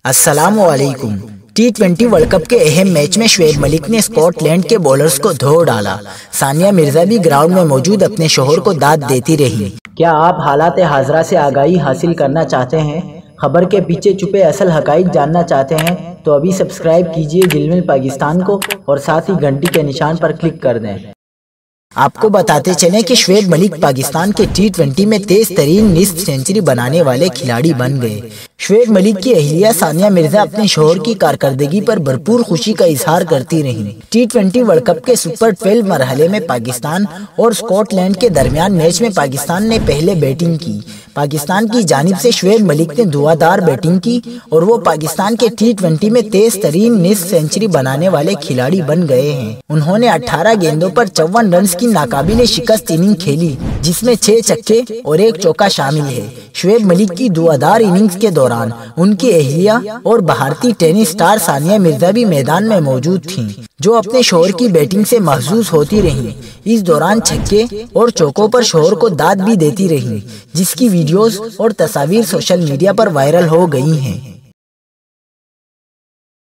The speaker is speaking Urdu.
السلام علیکم۔ T20 ورلڈ کپ کے اہم میچ میں شعیب ملک نے اسکاٹ لینڈ کے بولرز کو دھو ڈالا۔ ثانیہ مرزا بھی گراؤنڈ میں موجود اپنے شوہر کو داد دیتی رہی۔ کیا آپ حالات حاضرہ سے آگاہی حاصل کرنا چاہتے ہیں؟ خبر کے پیچھے چھپے اصل حقائق جاننا چاہتے ہیں تو ابھی سبسکرائب کیجئے جلمل پاکستان کو اور ساتھ ہی گھنٹی کے نشان پر کلک کر دیں۔ آپ کو بتاتے چلیں کہ شعیب ملک پاکستان کے T20 میں تیز ترین نصف سینچری بنانے والے کھلاڑی بن گئے۔ شعیب ملک کی اہلیہ ثانیہ مرزا اپنے شوہر کی کارکردگی پر بھرپور خوشی کا اظہار کرتی رہیں۔ T20 ورلڈ کپ کے سپر 12 مرحلے میں پاکستان اور اسکاٹ لینڈ کے درمیان میچ میں پاکستان نے پہلے بیٹنگ کی۔ پاکستان کی جانب سے شعیب ملک نے دھواں بیٹنگ کی اور وہ پاکستان کے T20 میں تیز ترین نصف سینچری بنانے والے کھلاڑی بن گئے ہیں۔ انہوں نے 18 گیندوں پر 54 رنز کی ناقابل شکست اننگ کھیلی، جس میں 6 چھکے اور 1 چوکا شامل ہے۔ شعیب ملک کی دھواں اننگز کے دوران ان کی اہلیہ اور بھارتی ٹینس اسٹار ثانیہ مرزا بھی میدان میں موجود تھیں، جو اپنے شوہر کی بیٹنگ سے محظوظ ہوتی رہیں۔ اس دوران چھکے اور چوکوں پر شوہر کو داد بھی دیتی رہیں، جس کی ویڈیوز اور تصاویر سوشل میڈیا پر وائرل ہو گئی ہیں۔